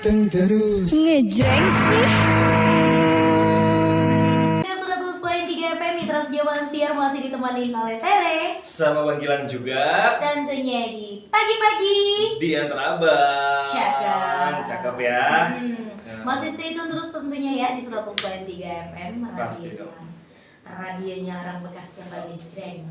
ganteng terus. Ngejreng sih. 100.3 FM Mitra Sejauhan Siar masih ditemani oleh Tere sama Bang Gilang juga. tentunya di pagi-pagi Di antara abang. Cakep ya. Masih stay tune terus tentunya ya di 100.3 FM Pasti radio, dong. radionya orang bekas yang paling jreng.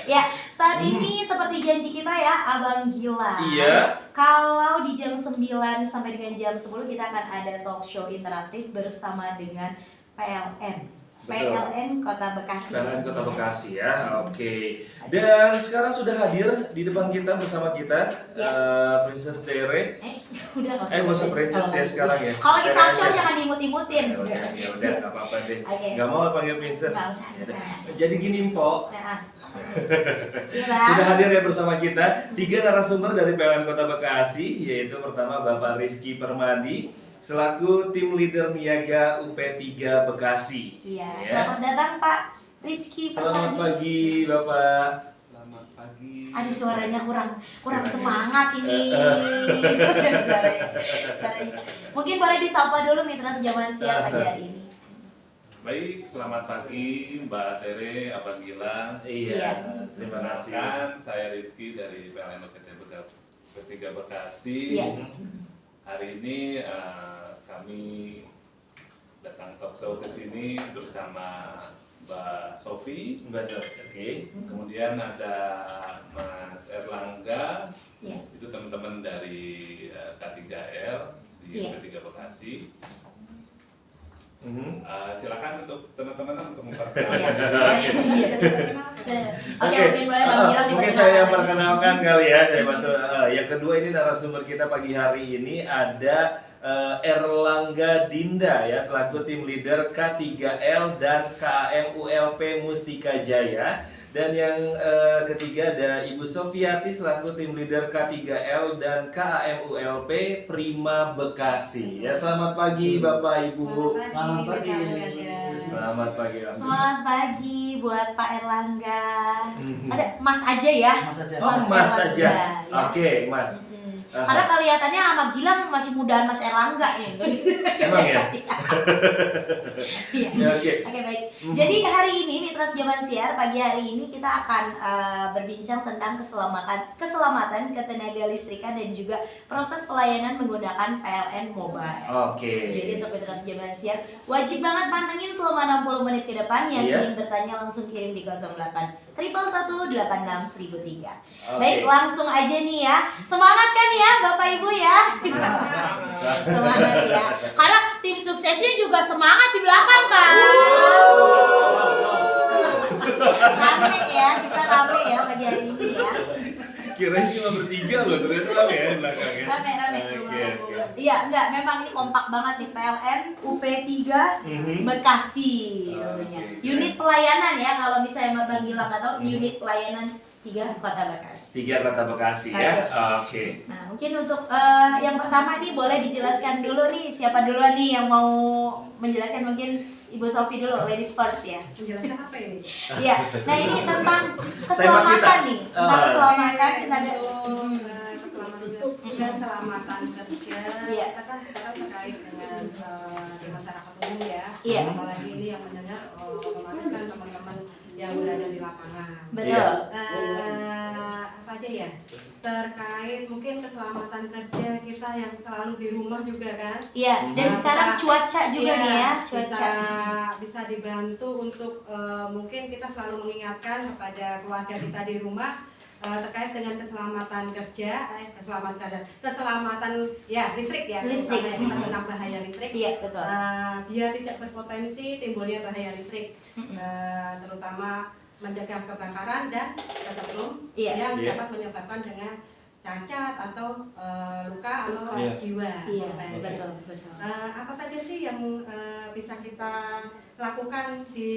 Ya, saat ini seperti janji kita ya Abang Gilang. Iya. Kalau di jam 9 sampai dengan jam 10 kita akan ada talk show interaktif bersama dengan PLN. Betul. PLN Kota Bekasi. PLN Kota Bekasi ya. Oke. Dan sekarang sudah hadir di depan kita bersama kita Princess Tere. Udah nggak Nggak usah princess ya sekarang ya. Kalau kita Tere show aja. jangan diimut-imutin. Ya udah nggak apa-apa deh. Oke. Nggak mau panggil princess. Nggak usah. Yaudah. Jadi gini Mpok. Nah, Sudah hadir ya bersama kita 3 narasumber dari PLN Kota Bekasi, yaitu pertama Bapak Rizky Permadi selaku tim leader niaga UP3 Bekasi. Iya, Ya. selamat datang Pak Rizky Selamat Permadi. pagi Bapak. Selamat pagi. Aduh suaranya kurang semangat ini. suaranya. Mungkin boleh disapa dulu Mitra Sejauhan Siar pagi hari ini. Baik, selamat pagi Mbak Tere, Abang Gilang. Iya. Terima kasih. Perkenalkan, saya Rizky dari PLN UP3 Bekasi. Iya. Hari ini kami datang talk show ke sini bersama Mbak Sofi. Mbak Jo, oke. Kemudian ada Mas Erlangga. Iya. Itu teman-teman dari K3L di Iya. UP3 Bekasi. Mhm. Silakan untuk teman-teman untuk Iya. memperkenalkan. Iya. Oke, mungkin boleh Bang Gilang Mungkin diperkenalkan saya lagi. perkenalkan kali ya, saya bantu. Yang kedua ini narasumber kita pagi hari ini ada Erlangga Dinda ya selaku tim leader K3L dan KAMULP Mustika Jaya. Dan yang ketiga ada Ibu Sofiati selaku tim leader K3L dan KAMULP Prima Bekasi. Ya, selamat pagi Bapak Ibu. Selamat pagi. Selamat pagi. Semangat pagi buat Pak Erlangga. Ada Mas aja ya. Oh, Mas Erlangga, saja. ya. Oke, Mas. Karena kelihatannya sama Gilang masih mudaan Mas Erlangga nih. Emang ya? Iya. Ya, oke. Oke, baik. Jadi hari ini Mitra Sejauhan Siar pagi hari ini kita akan berbincang tentang keselamatan ketenaga listrikan dan juga proses pelayanan menggunakan PLN Mobile. Oke. Jadi untuk Mitra Sejauhan Siar wajib banget pantengin selama 60 menit ke depan. Yang Iya. ingin bertanya langsung kirim di 08 111 86 1003. Oke. Baik, langsung aja nih ya. Semangat kan ya Bapak Ibu ya? Semangat ya. Karena tim suksesnya juga semangat di belakang kan. Rame ya, kita rame ya pagi hari ini ya. Kirain cuma bertiga loh, ternyata rame ya di belakangnya. Rame. Oke. Iya, enggak, memang ini kompak banget nih PLN UP3 Bekasi tentunya. Oke. Unit pelayanan ya, kalau misalnya Bang Gilang nggak tahu, unit pelayanan 3 Kota Bekasi. 3 Kota Bekasi ya. Oke. Nah, mungkin untuk yang pertama nih boleh dijelaskan dulu nih siapa duluan nih yang mau menjelaskan, mungkin Ibu Sofi dulu, ladies first ya. Menjelaskan apa ini? Iya. Nah, ini tentang keselamatan nih. Tentang keselamatan kita ada Keselamatan kerja. Iya. Kita kan sekarang terkait dengan di masyarakat umum ya. Iya. Apalagi ini yang mendengar otomatis kan teman-teman yang berada di lapangan. Betul. Apa aja ya? Terkait mungkin keselamatan kerja kita yang selalu di rumah juga kan. Iya, dan Nah, sekarang bisa- cuaca juga iya, nih ya, cuaca. bisa dibantu untuk mungkin kita selalu mengingatkan kepada keluarga kita di rumah terkait dengan keselamatan kerja, keselamatan ya listrik ya, Listrik. terutama yang kita kena bahaya listrik. Iya, betul. Biar tidak berpotensi timbulnya bahaya listrik, terutama mencegah kebakaran dan sebelum Iya. yang Iya. dapat menyebabkan dengan cacat atau luka atau Iya. jiwa. Iya, Baik. betul. Apa saja sih yang bisa kita lakukan di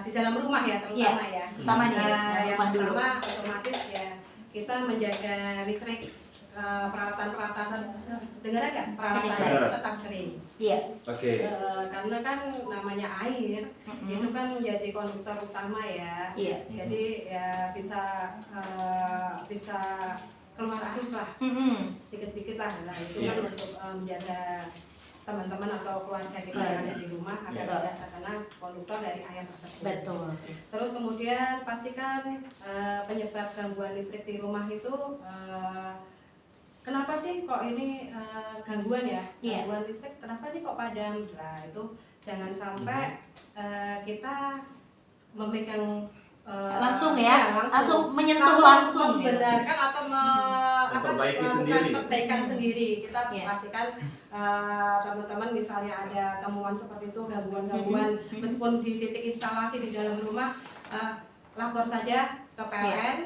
dalam rumah ya terutama ya. Utama nih, Yang rumah dulu. pertama otomatis ya kita menjaga listrik, peralatan-peralatan, dengar nggak? Peralatan Dengar. itu tetap kering. Iya. Oke. Karena kan namanya air itu kan menjadi konduktor utama ya. Iya. Jadi ya bisa keluar arus lah, Mm-mm. sedikit-sedikit lah. Nah itu Iya. kan untuk menjaga teman-teman atau keluarga kita yang ada di rumah agar Betul. tidak terkena konduktor dari air tersebut. Betul. Terus kemudian pastikan penyebab gangguan listrik di rumah itu kenapa sih kok ini gangguan ya? Iya. Gangguan listrik kenapa nih kok padam? Nah itu jangan sampai kita memegang Langsung ya, langsung menyentuh langsung gitu. membenarkan atau Memperbaiki melakukan sendiri. perbaikan sendiri. Kita Iya. pastikan teman-teman misalnya ada temuan seperti itu, gangguan-gangguan meskipun di titik instalasi di dalam rumah, lapor saja ke PLN.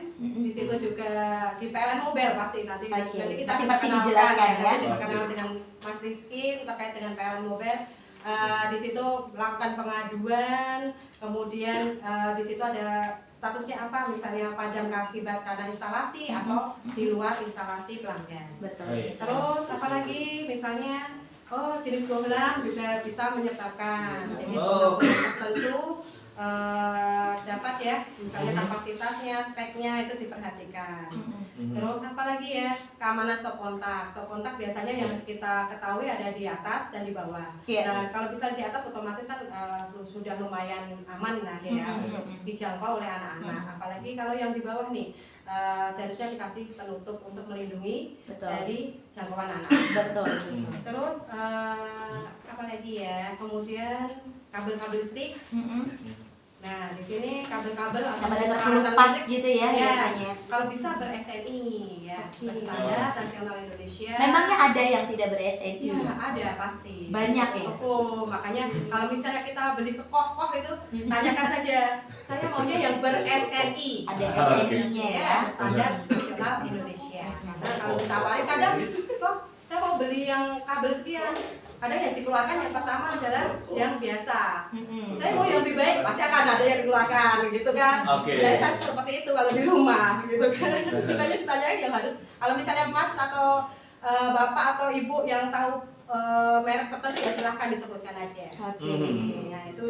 Di situ juga di PLN Mobile pasti nanti Oke. nanti kita Nanti akan pasti perkenalkan dijelaskan ya. nanti diperkenalkan dengan Mas Rizky terkait dengan PLN Mobile. Di situ melakukan pengaduan, kemudian di situ ada statusnya apa, misalnya padam akibat karena instalasi atau di luar instalasi pelanggan. Betul. Terus apalagi misalnya jenis bohlam juga bisa menyebabkan jadi Oh. bohlam tertentu dapat ya, misalnya kapasitasnya, speknya itu diperhatikan. Terus apalagi ya, keamanan stop kontak. Stop kontak biasanya yang kita ketahui ada di atas dan di bawah. Iya. Nah kalau bisa di atas otomatis kan sudah lumayan aman lah ya, dijangkau oleh anak-anak. Apalagi kalau yang di bawah nih, seharusnya dikasih penutup untuk melindungi Betul. dari jangkauan anak. Betul. Terus apalagi ya, kemudian kabel-kabel listrik. Nah, di sini kabel-kabel atau Yang pada peralatan terkelupas listrik, gitu ya biasanya. kalau bisa ber-SNI ya, Oke. berstandar nasional Indonesia. Memangnya ada yang tidak ber-SNI? Iya, ada pasti. Banyak ya? Oh, makanya kalau misalnya kita beli ke koh itu, tanyakan saja. Saya maunya yang ber-SNI. Ada Oke. SNI-nya ya. Berstandar nasional Indonesia. Karena kalau ditawarin kadang, kok saya mau beli yang kabel sekian. Kadang yang dikeluarkan yang pertama adalah yang biasa. Saya mau yang lebih baik, pasti akan ada yang dikeluarkan gitu kan. Oke. Jadi saya seperti itu kalau di rumah gitu kan. Makanya ditanyain yang harus, kalau misalnya mas atau bapak atau ibu yang tahu merek tertentu ya silahkan disebutkan aja. Oke. Ya itu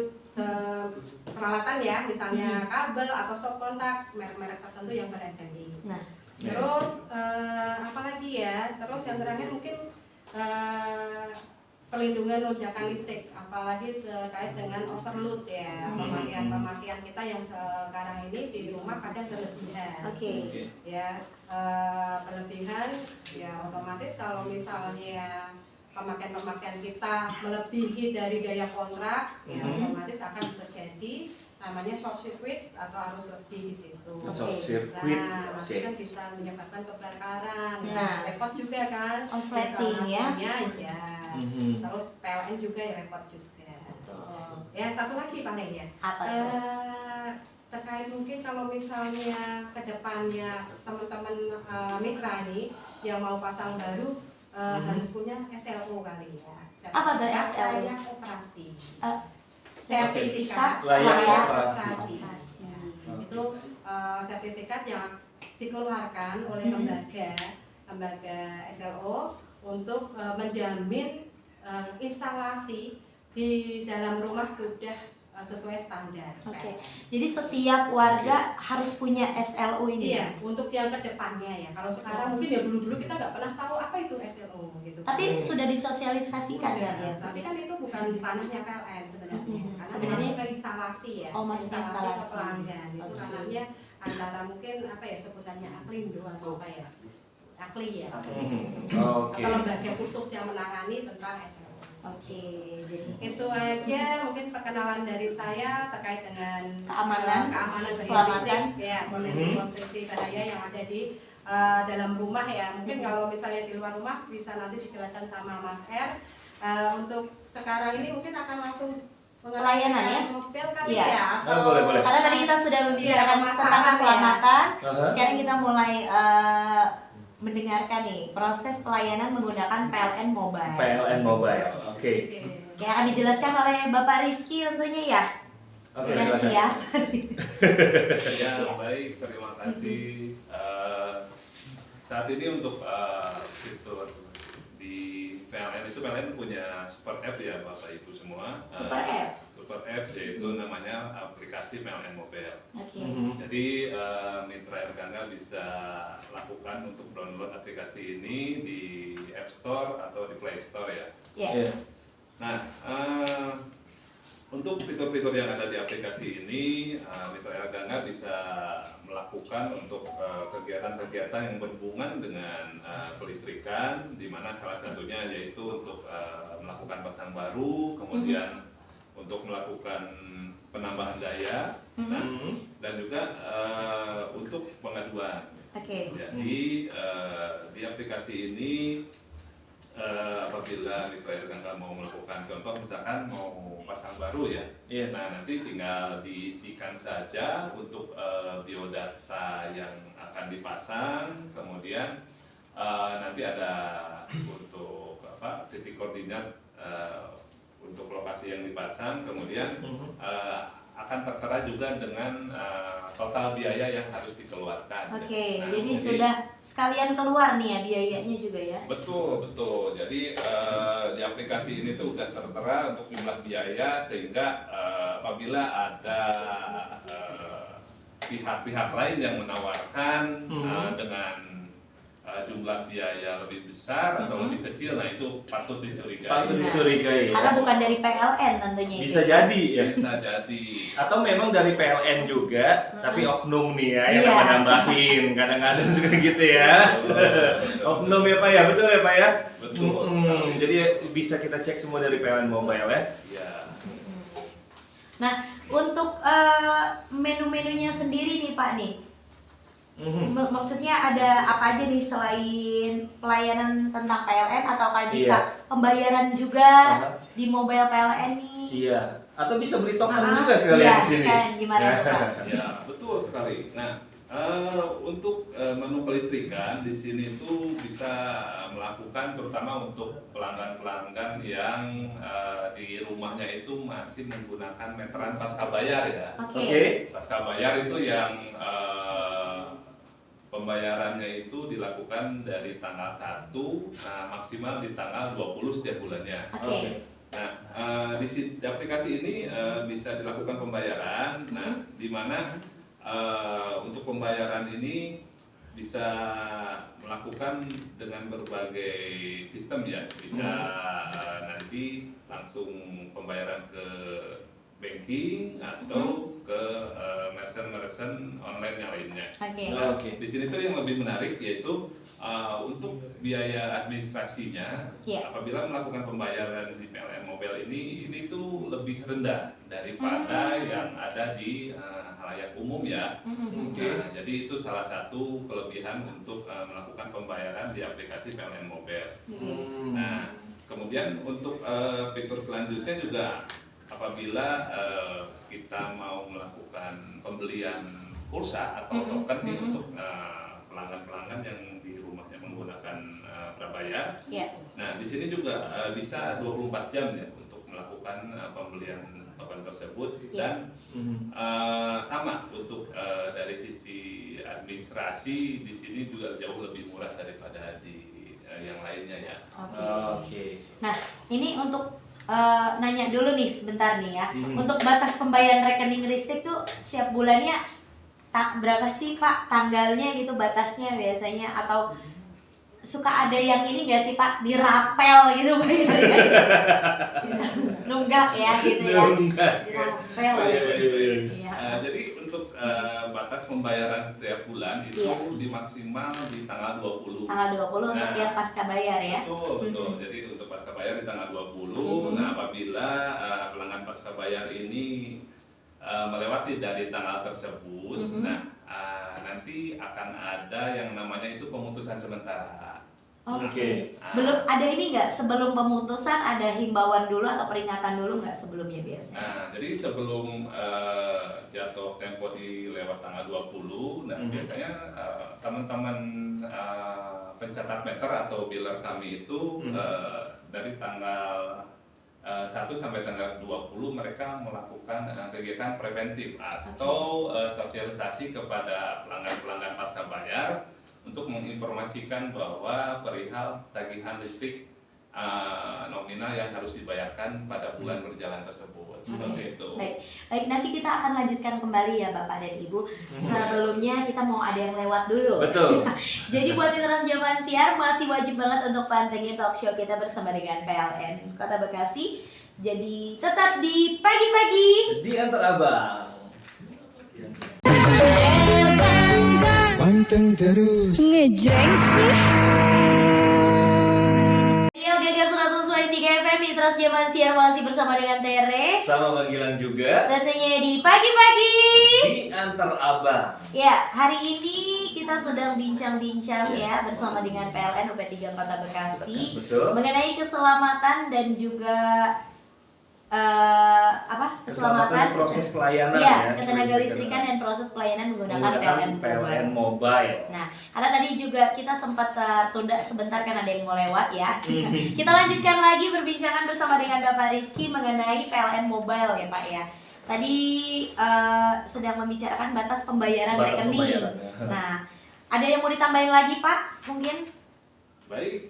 peralatan ya, misalnya kabel atau stop kontak, merek-merek tertentu yang ber-SNI. Nah, Terus apalagi ya? Terus yang terakhir mungkin perlindungan lonjakan listrik, apalagi terkait dengan overload ya, pemakaian kita yang sekarang ini di rumah kadang berlebihan. oke. Ya berlebihan, ya otomatis kalau misalnya pemakaian kita melebihi dari daya kontrak, ya otomatis akan terjadi namanya short circuit atau arus lebih di situ. Short circuit. Nah, Oke. itu kan bisa menyebabkan kebakaran. Nah. Repot juga kan. Konsleting ya. Ya. Terus PLN juga ya repot juga. Ya satu lagi paling ya. Apa itu? Terkait mungkin kalau misalnya kedepannya teman-teman mitra ini yang mau pasang baru harus punya SLO kali ya. Apa tuh SLO? Layak operasi. Sertifikat Layak operasi. Itu sertifikat yang dikeluarkan oleh lembaga SLO untuk menjamin instalasi di dalam rumah sudah sesuai standar. Oke. Jadi setiap warga harus punya SLO ini. Iya, untuk yang kedepannya ya. Kalau sekarang mungkin ya dulu-dulu kita nggak pernah tahu apa itu SLO gitu. Tapi sudah disosialisasikan Sudah, kan ya. tapi kan itu bukan ranahnya PLN sebenarnya. Karena Sebenarnya- masuk ke instalasi ya. Oh, masuk ke instalasi. ke pelanggan. Itu Oke. ranahnya antara mungkin apa ya sebutannya Aklindo atau apa ya? Akli ya. Oke. Atau lembaga khusus yang menangani tentang SLO. Oke, jadi Itu aja mungkin perkenalan dari saya terkait dengan Keamanan, keamanan keselamatan. listrik, ya potensi bahaya yang ada di dalam rumah ya. Mungkin kalau misalnya di luar rumah bisa nanti dijelaskan sama Mas R. Untuk sekarang ini mungkin akan langsung Pelayanan ya? mobil kali Iya. ya atau Boleh. karena tadi kita sudah membicarakan Iya, tentang pemasaran keselamatan, ya. sekarang kita mulai mendengarkan nih proses pelayanan menggunakan PLN Mobile. PLN Mobile. Oke. Oke. Yang akan dijelaskan oleh Bapak Rizky tentunya ya. Oke, Sudah silakan. siap. Ya, Iya. baik, terima kasih. Saat ini untuk fitur di PLN itu PLN punya super app ya Bapak Ibu semua. Super App. Super super app, yaitu namanya aplikasi PLN Mobile. Oke. Jadi Mitra Erlangga bisa lakukan untuk download aplikasi ini di App Store atau di Play Store ya. Ya. Nah, untuk fitur-fitur yang ada di aplikasi ini, Mitra Erlangga bisa melakukan untuk kegiatan-kegiatan yang berhubungan dengan kelistrikan, di mana salah satunya yaitu untuk melakukan pasang baru, kemudian untuk melakukan penambahan daya, dan juga untuk pengaduan. Oke. Jadi di aplikasi ini apabila Mitra Erlangga mau melakukan contoh misalkan mau pasang baru ya, nah nanti tinggal diisikan saja untuk biodata yang akan dipasang, kemudian nanti ada untuk titik koordinat untuk lokasi yang dipasang, kemudian akan tertera juga dengan total biaya yang harus dikeluarkan. Oke, Nah, jadi sudah sekalian keluar nih ya biayanya juga ya. Betul. Jadi di aplikasi ini tuh udah tertera untuk jumlah biaya, sehingga apabila ada pihak-pihak lain yang menawarkan dengan jumlah biaya lebih besar atau lebih kecil, nah itu patut dicurigai. Patut dicurigai ya. Karena bukan dari PLN tentunya. Bisa jadi ya. Bisa jadi. Atau memang dari PLN juga, tapi oknum nih ya yang Iya. nambahin. Kadang-kadang suka gitu ya. Oknum ya Pak ya, betul ya Pak ya? Betul sekali. Jadi bisa kita cek semua dari PLN Mobile ya. Ya. Nah, untuk menu-menunya sendiri nih Pak nih. Maksudnya ada apa aja nih selain pelayanan tentang PLN, atau kayak bisa pembayaran juga di mobile PLN nih? Iya. Atau bisa beli token juga sekalian iya, di sini. sekalian gimana tuh Pak? Ya, betul sekali. Nah, untuk menu kelistrikan di sini tuh bisa melakukan terutama untuk pelanggan-pelanggan yang di rumahnya itu masih menggunakan meteran pasca bayar ya. Oke. Pasca bayar itu yang pembayarannya itu dilakukan dari tanggal 1 maksimal di tanggal 20 setiap bulannya. Oke. Nah, di aplikasi ini bisa dilakukan pembayaran. Nah, di mana untuk pembayaran ini bisa melakukan dengan berbagai sistem ya. Bisa nanti langsung pembayaran ke banking atau ke merchant online yang lainnya. Oke. Nah, Oke. di sini tuh yang lebih menarik yaitu untuk biaya administrasinya, apabila melakukan pembayaran di PLN Mobile ini tuh lebih rendah daripada yang ada di halayak umum ya. Nah, jadi itu salah satu kelebihan untuk melakukan pembayaran di aplikasi PLN Mobile. Nah, kemudian untuk fitur selanjutnya juga apabila kita mau melakukan pembelian pulsa atau token nih untuk pelanggan-pelanggan yang di rumahnya menggunakan prabayar. Nah, di sini juga bisa 24 jam ya untuk melakukan pembelian token tersebut, dan sama untuk dari sisi administrasi di sini juga jauh lebih murah daripada di yang lainnya ya. Oke. Nah, ini untuk nanya dulu nih sebentar nih ya. Untuk batas pembayaran rekening listrik tuh setiap bulannya berapa sih Pak tanggalnya gitu, batasnya biasanya, atau suka ada yang ini nggak sih Pak, dirapel gitu bayarnya? Nunggak ya gitu ya. Dirapel ya. Jadi untuk batas pembayaran setiap bulan itu dimaksimal di tanggal 20. Tanggal 20 untuk yang pasca bayar ya. Betul. Jadi untuk pasca bayar di tanggal 20. Nah, apabila pelanggan pasca bayar ini melewati dari tanggal tersebut, nah nanti akan ada yang namanya itu pemutusan sementara. Oke. Belum ada ini nggak, sebelum pemutusan ada himbauan dulu atau peringatan dulu nggak sebelumnya biasanya? Nah, jadi sebelum jatuh tempo di lewat tanggal 20, nah biasanya teman-teman pencatat meter atau biller kami itu dari tanggal 1 sampai tanggal 20 mereka melakukan kegiatan preventif atau sosialisasi kepada pelanggan-pelanggan pasca bayar untuk menginformasikan bahwa perihal tagihan listrik nominal yang harus dibayarkan pada bulan berjalan tersebut. Seperti itu. Baik, nanti kita akan lanjutkan kembali ya Bapak dan Ibu. Sebelumnya kita mau ada yang lewat dulu. Betul. Jadi buat mitra Zaman Siar masih wajib banget untuk pantengin talk show kita bersama dengan PLN Kota Bekasi. Jadi tetap di pagi-pagi Di Antar Abang. Panteng terus Ngejreng sih. LGG 100.3 FM Mitra Zaman Siar masih bersama dengan Tere. Sama Bang Gilang juga. Tentunya di pagi-pagi Di Antar Abang. Ya, hari ini kita sedang bincang-bincang ya bersama dengan PLN UP3 Kota Bekasi. Betul. Mengenai keselamatan dan juga keselamatan proses pelayanan ya, ya. ketenaga listrikan dan proses pelayanan menggunakan PLN Mobile. Nah, karena tadi juga kita sempat tertunda sebentar karena ada yang mau lewat ya. Kita lanjutkan lagi perbincangan bersama dengan Bapak Rizky mengenai PLN Mobile ya Pak ya. Tadi sedang membicarakan batas pembayaran rekening. Nah, ada yang mau ditambahin lagi Pak? Mungkin? Baik,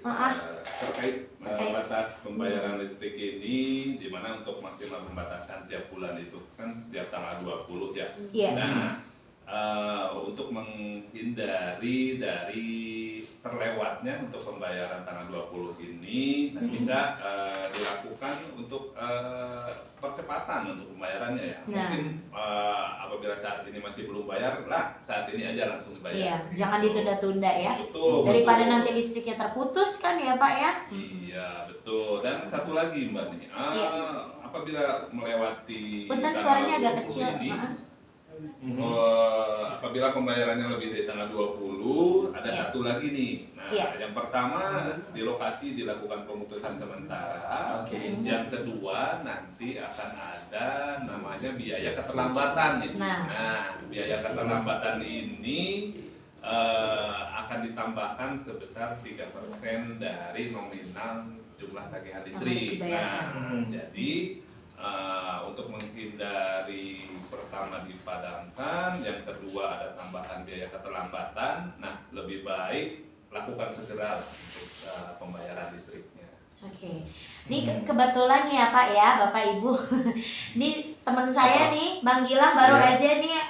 terkait batas pembayaran listrik ini, di mana untuk maksimal pembatasan tiap bulan itu kan setiap tanggal 20 ya. Iya. Nah, untuk menghindari dari terlewatnya untuk pembayaran tanggal 20 ini, bisa dilakukan untuk percepatan untuk pembayarannya ya. Mungkin apabila saat ini masih belum bayar, saat ini aja langsung dibayar. Iya, jangan ditunda-tunda ya. Betul. Daripada betul. nanti listriknya terputus kan ya Pak ya. Iya betul. Dan satu lagi Mbak nih, apabila melewati Bentar tanggal suaranya agak 20 kecil. ini, Maaf. apabila pembayarannya lebih dari tanggal 20, ada satu lagi nih. Nah, yang pertama di lokasi dilakukan pemutusan sementara. Yang kedua nanti akan ada namanya biaya keterlambatan nih. Nah, biaya keterlambatan ini akan ditambahkan sebesar 3% dari nominal jumlah tagihan listrik. Nah, jadi untuk menghindari pertama dipadamkan, yang kedua ada tambahan biaya keterlambatan. Nah, lebih baik lakukan segera untuk pembayaran listriknya. Oke, ini kebetulan ya Pak ya, Bapak Ibu. Ini teman saya nih, Bang Gilang baru aja nih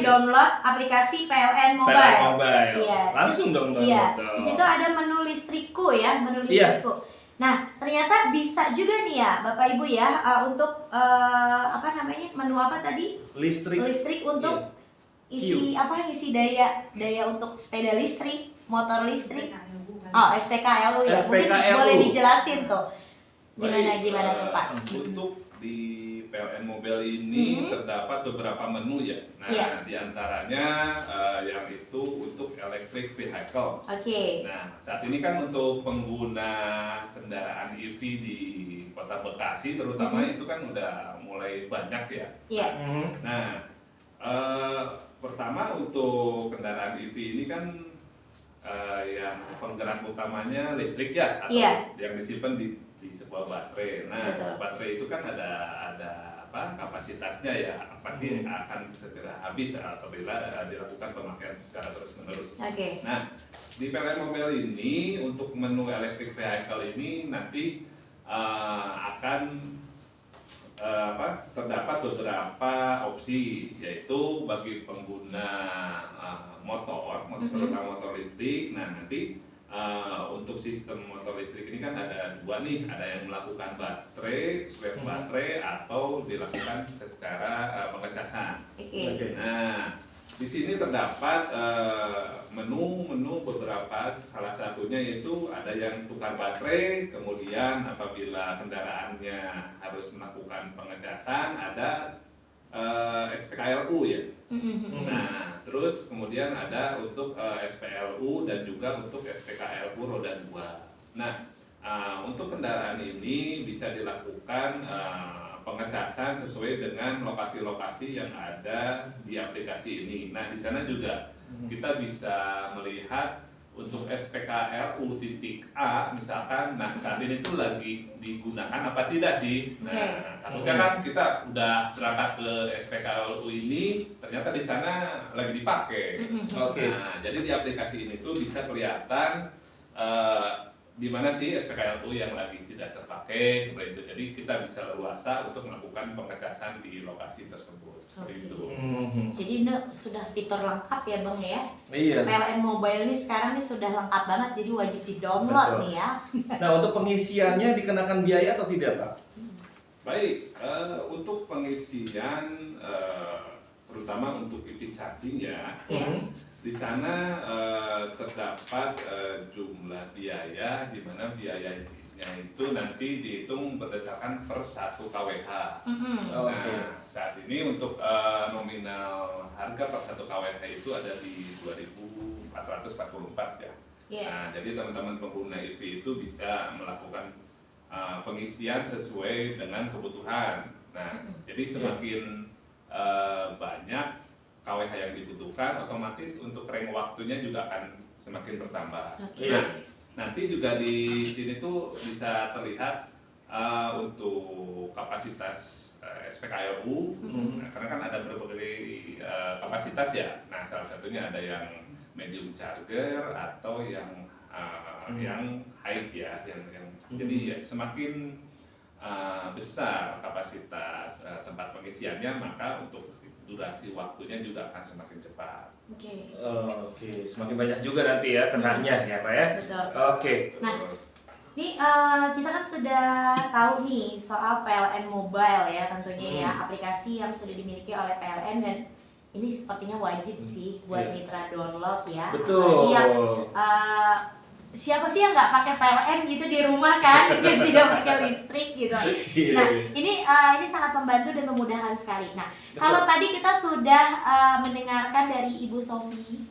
download aplikasi PLN Mobile. PLN Mobile. Iya. Langsung dong download. Iya. Di situ ada menu listrikku ya, menu listrikku. Nah, ternyata bisa juga nih ya, Bapak Ibu ya, untuk menu apa tadi? Listrik untuk isi isi daya untuk sepeda listrik, motor listrik. Oh, SPKLU ya. Mungkin boleh dijelasin tuh. Gimana tuh Pak? Untuk di PLN Mobile ini terdapat beberapa menu ya. Nah, diantaranya yang itu untuk electric vehicle. Nah, saat ini kan untuk pengguna kendaraan EV di Kota Bekasi terutama itu kan udah mulai banyak ya. Nah, pertama untuk kendaraan EV ini kan yang penggerak utamanya listrik ya, atau yang disimpan di sebuah baterai. Nah, baterai itu kan ada kapasitasnya ya, pasti akan segera habis apabila dilakukan pemakaian secara terus-menerus. Nah, di PLN Mobile ini untuk menu electric vehicle ini nanti akan terdapat beberapa opsi, yaitu bagi pengguna motor terutama motor listrik. Nah, nanti untuk sistem motor listrik ini kan ada dua nih, ada yang melakukan baterai, swap baterai, atau dilakukan secara pengecasan. Nah, di sini terdapat menu beberapa, salah satunya yaitu ada yang tukar baterai, kemudian apabila kendaraannya harus melakukan pengecasan ada SPKLU ya. Nah, terus kemudian ada untuk SPLU dan juga untuk SPKLU roda 2. Nah, untuk kendaraan ini bisa dilakukan pengecasan sesuai dengan lokasi-lokasi yang ada di aplikasi ini. Nah, di sana juga kita bisa melihat untuk SPKLU.A misalkan, nah saat ini tuh lagi digunakan apa tidak sih? Nah, takutnya kan kita udah berangkat ke SPKLU ini, ternyata di sana lagi dipakai. Nah, jadi di aplikasi ini tuh bisa kelihatan di mana sih SPKLU yang lagi tidak terpakai seperti itu. Jadi kita bisa leluasa untuk melakukan pengecasan di lokasi tersebut. Seperti itu. Jadi ini sudah fitur lengkap ya Bang ya. Iya. PLN Mobile ini sekarang nih sudah lengkap banget, jadi wajib di-download Betul. nih ya. Nah, untuk pengisiannya dikenakan biaya atau tidak, Pak? Baik, untuk pengisian terutama untuk EV charging ya. Iya. Di sana terdapat jumlah biaya di mana biayanya itu nanti dihitung berdasarkan per 1 kWh. Oke. Nah, saat ini untuk nominal harga per 1 kWh itu ada di 2.444 ya. Iya. Nah, jadi teman-teman pengguna EV itu bisa melakukan pengisian sesuai dengan kebutuhan. Nah, jadi semakin banyak KWH yang dibutuhkan, otomatis untuk range waktunya juga akan semakin bertambah. Oke. Nah, nanti juga di sini tuh bisa terlihat untuk kapasitas SPKLU, nah, karena kan ada berbagai kapasitas ya. Nah, salah satunya ada yang medium charger atau yang high ya, jadi ya, semakin besar kapasitas tempat pengisiannya, maka untuk durasi waktunya juga akan semakin cepat. Oke. Oke, semakin banyak juga nanti ya kenanya ya Pak ya. Betul. Oke. Nah, ini kita kan sudah tahu nih soal PLN Mobile ya tentunya ya, aplikasi yang sudah dimiliki oleh PLN dan ini sepertinya wajib sih buat mitra download ya. Betul. Apalagi yang siapa sih yang nggak pakai PLN gitu di rumah kan, yang tidak pakai listrik gitu. Nah, ini sangat membantu dan memudahkan sekali. Nah, kalau tadi kita sudah mendengarkan dari Ibu Sofi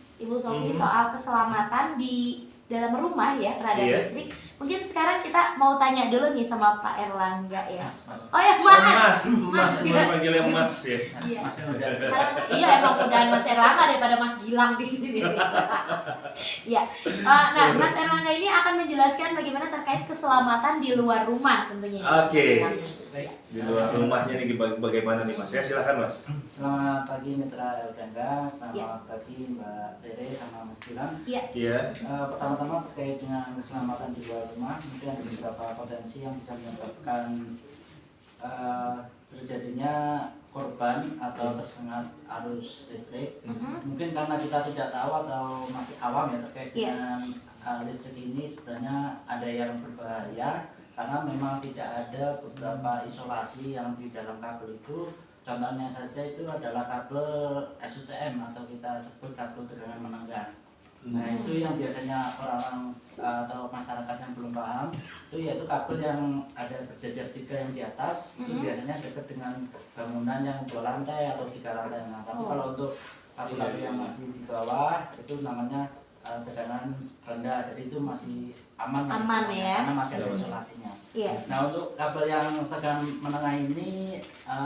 soal keselamatan di dalam rumah ya terhadap listrik. Mungkin sekarang kita mau tanya dulu nih sama Pak Erlangga ya. Oh ya Mas. Mas, panggil yang Mas ya. Iya. Iya emang udah Mas Erlangga daripada Mas Gilang di sini. Iya. Nah, Mas Erlangga ini akan menjelaskan bagaimana terkait keselamatan di luar rumah tentunya. Oke. Iya. Di luar rumahnya ini bagaimana nih Mas? Ya silakan Mas. Selamat pagi Mitra Elganda, selamat pagi Mbak Tere sama Mas Gilang. Iya. Pertama-tama terkait dengan keselamatan di luar rumah, mungkin ada beberapa potensi yang bisa menyebabkan terjadinya korban atau tersengat arus listrik. Mungkin karena kita tidak tahu atau masih awam ya terkait dengan listrik ini, sebenarnya ada yang berbahaya karena memang tidak ada beberapa isolasi yang di dalam kabel itu. Contohnya saja itu adalah kabel SUTM atau kita sebut kabel tegangan menengah. Nah, itu yang biasanya orang atau masyarakat yang belum paham, itu yaitu kabel yang ada berjajar 3 yang di atas, itu biasanya dekat dengan bangunan yang 2 lantai atau 3 lantai. Nah, tapi kalau untuk kabel-kabel yang masih di bawah itu namanya tegangan rendah, jadi itu masih aman ya, karena masih ada isolasinya. Iya. Nah, untuk kabel yang tegangan menengah ini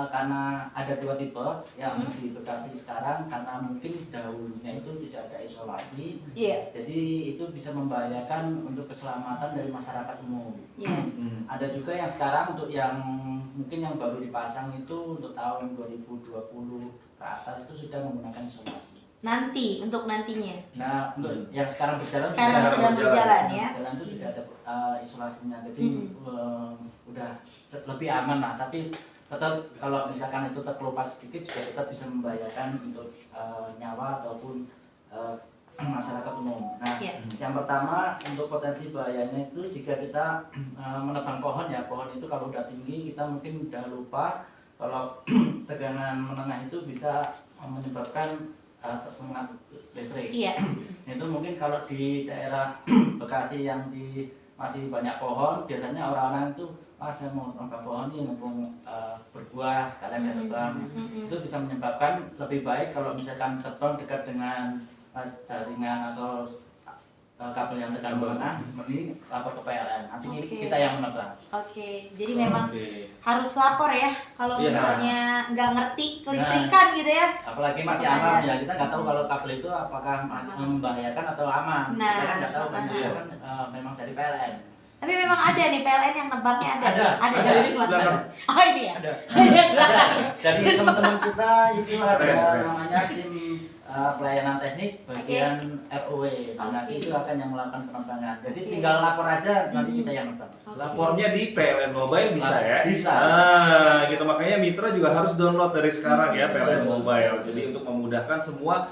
karena ada 2 tipe yang di Bekasi sekarang, karena mungkin dahulunya itu tidak ada isolasi, jadi itu bisa membahayakan untuk keselamatan dari masyarakat umum. Ada juga yang sekarang untuk yang mungkin yang baru dipasang itu untuk tahun 2020 ke atas itu sudah menggunakan isolasi. Untuk nantinya. Nah, untuk yang sekarang berjalan sedang berjalan ya. Berjalan itu sudah ada isolasinya, jadi udah lebih aman lah. Tapi tetap kalau misalkan itu terkelupas sedikit juga tetap bisa membahayakan untuk nyawa ataupun masyarakat umum. Nah, yang pertama untuk potensi bahayanya itu jika kita menebang pohon ya, pohon itu kalau udah tinggi kita mungkin udah lupa kalau tegangan menengah itu bisa menyebabkan tersengat listrik. Itu mungkin kalau di daerah Bekasi yang masih banyak pohon, biasanya orang-orang itu saya mau nebang pohon ini mumpung berbuah sekalian saya tebang. Itu bisa menyebabkan lebih baik kalau misalkan tebang dekat dengan jaringan atau kabel yang tegangan menengah, mending lapor ke PLN. Nanti kita yang menebang. Jadi memang harus lapor ya kalau misalnya nggak ngerti kelistrikan gitu ya. Apalagi masih aman ya, kita nggak tahu kalau kabel itu apakah masih membahayakan atau aman. Kita kan nggak tahu kan, kan memang dari PLN. Tapi memang ada nih PLN yang nebangnya ada di belakang. Oh ini ya. Ada. Jadi teman-teman kita itu ada namanya tim pelayanan teknik bagian ROW. Nanti Oke. itu akan yang melakukan penerbangan. Jadi tinggal lapor aja, nanti kita yang ngebang. Lapornya di PLN Mobile bisa ya? Bisa. Nah, gitu makanya mitra juga harus download dari sekarang ya PLN Betul. Mobile. Jadi untuk memudahkan semua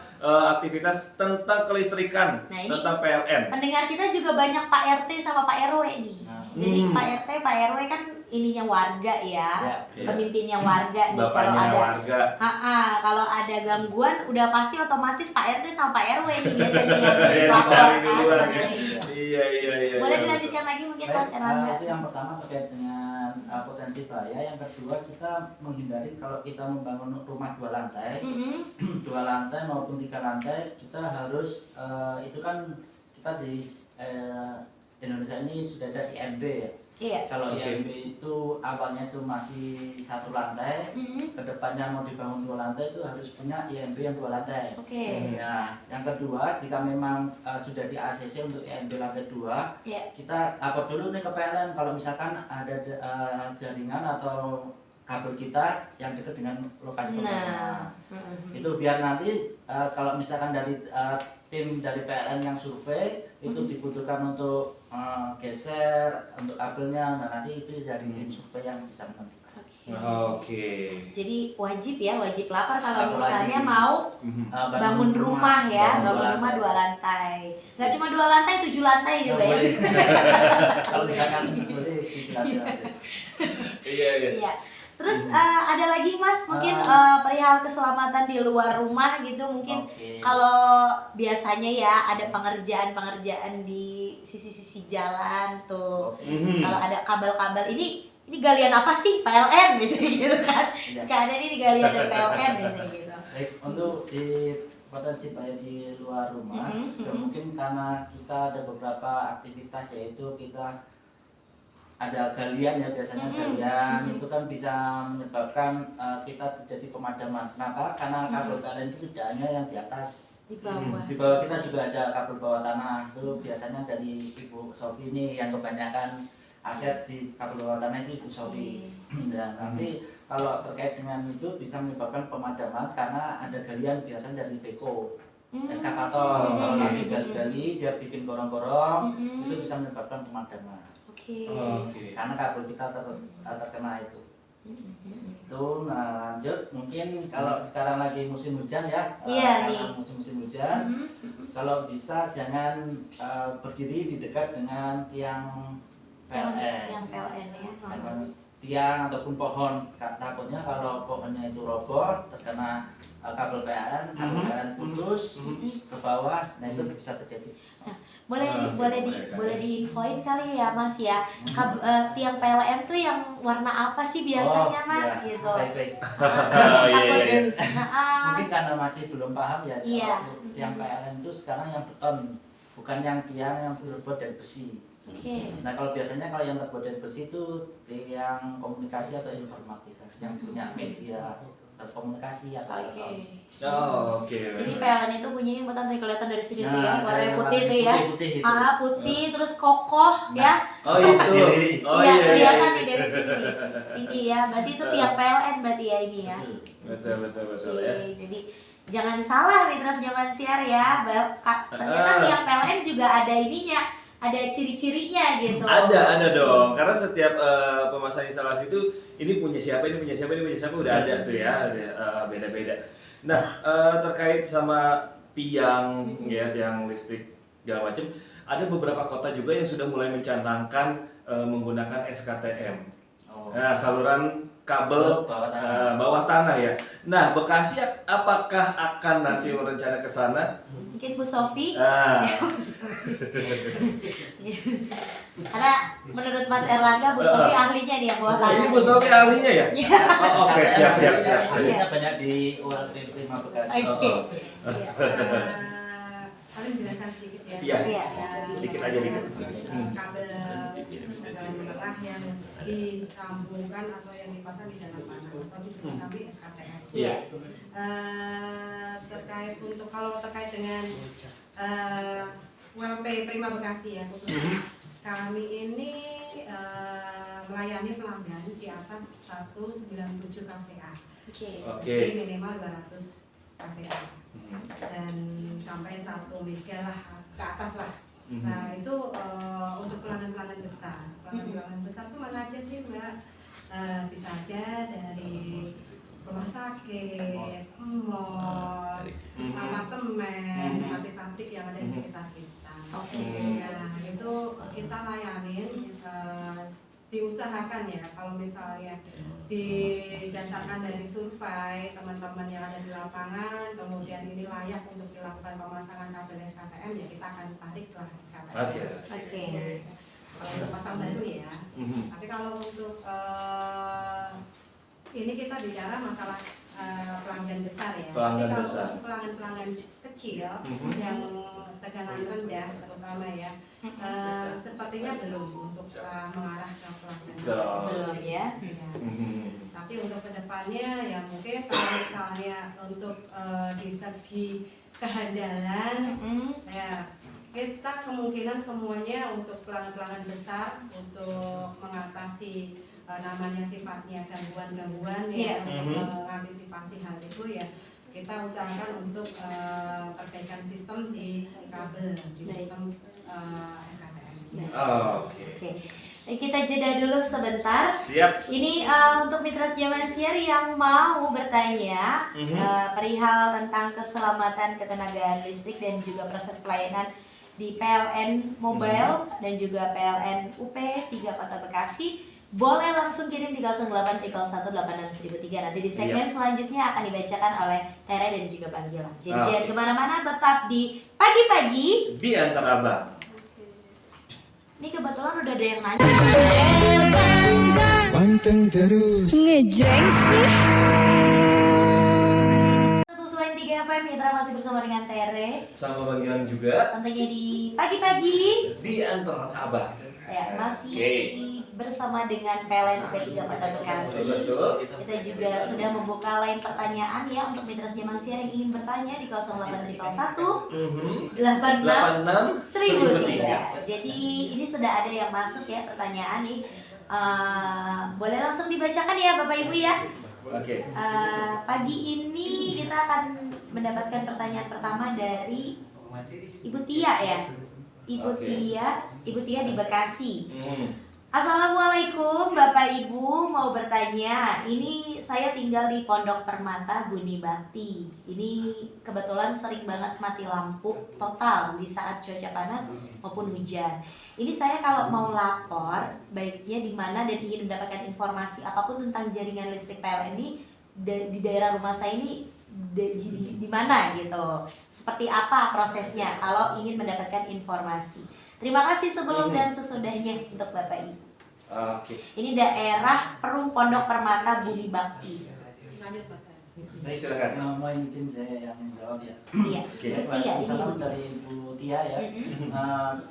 aktivitas tentang kelistrikan, Nah, ini tentang PLN. Pendengar kita juga banyak Pak RT sama Pak RW nih. Nah. Jadi Hmm. Pak RT, Pak RW kan ininya warga ya, Ya. pemimpinnya warga nih. Kalau Bapaknya ada warga. kalau ada gangguan udah pasti otomatis Pak RT sama Pak RW nih biasanya yang Yang lapor dicari kan. duluan ya. Iya. Iya. Boleh iya, dilanjutkan lagi mungkin Baik, Mas Erlangga. itu yang pertama terkait dengan potensi bahaya. Yang kedua, kita menghindari kalau kita membangun rumah 2 lantai, Mhm. 2 lantai maupun 3 lantai, kita harus itu kan kita di Indonesia ini sudah ada IMB ya. Iya. Kalau Oke. IMB itu awalnya itu masih 1 lantai, Mhm. kedepannya mau dibangun 2 lantai itu harus punya IMB yang 2 lantai. Oke. Nah, yang kedua, jika memang sudah di ACC untuk IMB lantai 2, Iya. kita lapor dulu nih ke PLN kalau misalkan ada jaringan atau kabel kita yang dekat dengan lokasi pembangunan. Mhm. Itu biar nanti kalau misalkan dari tim dari PLN yang survei itu dibutuhkan untuk geser untuk kabelnya, nah nanti itu dari tim survei yang bisa menentukan. Oke. Oke. Jadi wajib lapor kalau Lapor misalnya lagi. mau bangun rumah ya, bangun bangun rumah 2 lantai. Nggak cuma 2 lantai, 7 lantai juga ya. boleh. Kalau misalkan boleh dijelaskan. Iya. Iya. Terus ada lagi Mas, mungkin perihal keselamatan di luar rumah gitu mungkin. Oke. Kalau biasanya ya ada pengerjaan di sisi-sisi jalan tuh. Mhm. Kalau ada kabel-kabel ini galian apa sih? PLN biasanya gitu kan. Iya. Sekarang ini galian dari PLN biasanya gitu. Baik, untuk di potensi bahaya di luar rumah, juga mungkin karena kita ada beberapa aktivitas, yaitu kita ada galian ya, biasanya galian itu kan bisa menyebabkan kita terjadi pemadaman. Kenapa? Karena kabel PLN itu tidak hanya yang di atas, Di bawah. di bawah kita juga ada kabel bawah tanah. Itu biasanya dari Ibu Sofi ini yang kebanyakan aset di kabel bawah tanah itu Ibu Sofi. Dan nanti kalau terkait dengan itu bisa menyebabkan pemadaman karena ada galian biasanya dari beko, eskavator. Kalau nanti gali-gali dia bikin gorong-gorong, itu bisa menyebabkan pemadaman. Oke. Karena kabel kita terkena itu. Itu, nah lanjut mungkin kalau sekarang lagi musim hujan ya, Iya, karena nih. musim hujan, kalau bisa jangan berdiri di dekat dengan tiang PLN. Yang PLN ya. Jangan tiang ataupun pohon, takutnya kalau pohonnya itu roboh terkena kabel PLN, kabel PLN putus ke bawah, nah itu bisa terjadi. Boleh diinfoin kali ya Mas ya. Tiang PLN tuh yang warna apa sih biasanya Mas ya, gitu. baik-baik. Takut. Iya. Mungkin karena masih belum paham ya, Iya. kalau tiang PLN itu sekarang yang beton, bukan yang tiang yang terbuat dari besi. Oke. Nah kalau biasanya kalau yang terbuat dari besi itu tiang komunikasi atau informatika, yang punya media komunikasi atau Oke. Oh, oke. Jadi PLN itu bunyinya yang betul kelihatan dari sini tuh ya, Nah, warnanya putih itu ya. putih itu. Putih terus kokoh ya. Oh itu. Oh Iya, iya. kelihatan nih dari sini nih. Ini ya, berarti itu tiang PLN berarti ya ini ya. Betul. Betul ya. Oke, jadi jangan salah Mitra Zaman Siar ya. Ternyata tiang PLN juga ada ininya, ada ciri-cirinya gitu. Ada dong. Karena setiap pemasang instalasi itu ini punya siapa, udah ada tuh ya, ada beda-beda. Nah, terkait sama tiang ya, tiang listrik segala macam, ada beberapa kota juga yang sudah mulai mencanangkan menggunakan SKTM. Nah, saluran kabel bawah tanah ya. Nah, Bekasi apakah akan nanti berencana ke sana? Mungkin Bu Sofi. Ah. Karena menurut Mas Erlangga, Bu Sofi ahlinya nih yang bawah tanah. Ini Bu Sofi ahlinya ya? Iya. Oh, oke, siap. Hasilnya banyak di ULP Prima Bekasi. Oke. Oh. Iya. Paling menjelaskan sedikit ya. Iya. Iya. Dikit aja, dikit. Kabel menengah yang disambungkan atau yang dipasang di dalam tanah atau disebut kami SKTM. Iya. Terkait dengan ULP Prima Bekasi ya khususnya, kami ini melayani pelanggan di atas 197 kVA. Oke. Oke. Jadi minimal 200 kVA. dan sampai 1 mega lah ke atas lah. Nah itu untuk pelanggan-pelanggan besar. Pelanggan-pelanggan besar tuh mana aja sih Mbak? Bisa aja dari rumah sakit, mall, apartemen, pabrik-pabrik yang ada di sekitar kita. Nah itu kita layanin, diusahakan ya kalau misalnya didasarkan dari survei teman-teman yang ada di lapangan, kemudian ini layak untuk dilakukan pemasangan kabel SKTM, ya kita akan tarik lah SKTM. Kalau untuk pasang baru ya. Tapi kalau untuk ini kita bicara masalah pelanggan besar ya. Tapi kalau untuk pelanggan-pelanggan kecil yang tegangan rendah terutama ya, sepertinya belum untuk mengarah ke pelanggan. Belum ya. Tapi untuk kedepannya ya mungkin kalau misalnya untuk di segi kehandalan ya kita kemungkinan semuanya untuk pelanggan-pelanggan besar untuk mengatasi namanya sifatnya gangguan-gangguan ya, untuk mengantisipasi hal itu ya kita usahakan untuk perbaikan sistem di kabel, di sistem SKTM. Oke. Kita jeda dulu sebentar. Siap. Ini untuk mitra Zaman Siar yang mau bertanya perihal tentang keselamatan ketenagaan listrik dan juga proses pelayanan di PLN Mobile dan juga PLN UP 3 Kota Bekasi, boleh langsung kirim di 08.1186003. Nanti di segmen selanjutnya akan dibacakan oleh Tere dan juga Bang Gilang. Jadi jangan kemana-mana, tetap di pagi-pagi di Antara Abang. Ini kebetulan udah ada yang nanya. Panteng terus ngejreng sih. 101.3 FM, Mitra masih bersama dengan Tere. Sama Bang Gilang juga Tentunya di pagi-pagi di Antara Abang. ya, masih bersama dengan PLN UP 3 Kota Bekasi. Kita juga sudah membuka line pertanyaan ya untuk mitra Zaman Siar yang ingin bertanya di 0801 86 1003. Jadi ini sudah ada yang masuk ya pertanyaan nih. Boleh langsung dibacakan ya Bapak Ibu ya. Pagi ini kita akan mendapatkan pertanyaan pertama dari Ibu Tia ya. Ibu Tia di Bekasi. Assalamualaikum Bapak Ibu, mau bertanya. Ini saya tinggal di Pondok Permata Buni Bakti. Ini kebetulan sering banget mati lampu total di saat cuaca panas maupun hujan. Ini saya kalau mau lapor, baiknya di mana dan ingin mendapatkan informasi apapun tentang jaringan listrik PLN ini di daerah rumah saya ini di mana gitu. Seperti apa prosesnya kalau ingin mendapatkan informasi. Terima kasih sebelum dan sesudahnya untuk Bapak Ibu. Ini daerah Perum Pondok Permata Bumi Bakti. Lanjut Mas. Baik, silakan. Mau izin saya yang menjawab ya. Iya. Baik, salam dari Ibu Tia ya.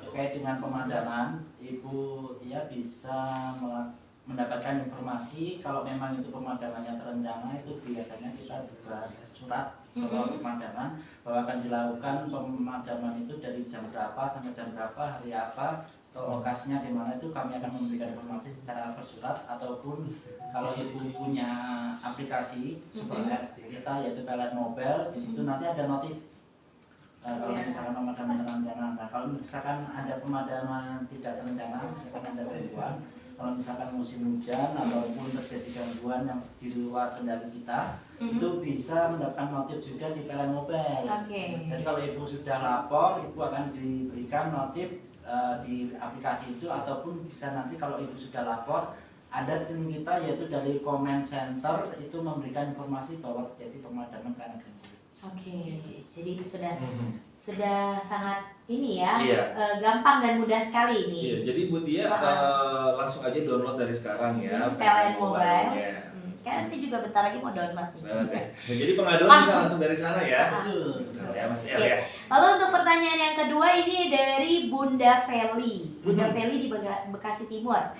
Terkait dengan pemadaman, Ibu Tia bisa mendapatkan informasi kalau memang itu pemadamannya terencana, itu biasanya kita sebar surat bahwa pemadaman bahwa akan dilakukan pemadaman itu dari jam berapa sampai jam berapa, hari apa, atau lokasinya di mana, itu kami akan memberikan informasi secara bersurat. Ataupun kalau Ibu punya aplikasi super app kita yaitu PLN Mobile, di situ nanti ada notif kalau misalkan pemadaman terencana. Nah, kalau misalkan ada pemadaman tidak terencana, misalkan ada gangguan, kalau misalkan musim hujan ataupun terjadi gangguan yang di luar kendali kita, itu bisa mendapatkan notif juga di PLN Mobile. Jadi kalau Ibu sudah lapor, Ibu akan diberikan notif di aplikasi itu, ataupun bisa nanti kalau Ibu sudah lapor, ada tim kita yaitu dari comment center itu memberikan informasi bahwa terjadi pemadaman karena gangguan. Jadi sudah sangat ini ya, gampang dan mudah sekali ini. Iya, jadi Bu Tia langsung aja download dari sekarang ya. PLN Mobile. Kayaknya saya juga bentar lagi mau download nih. Jadi pengaduan bisa langsung dari sana ya. Betul. Mas El ya. Lalu untuk pertanyaan yang kedua ini dari Bunda Feli. Bunda Feli di Bekasi Timur.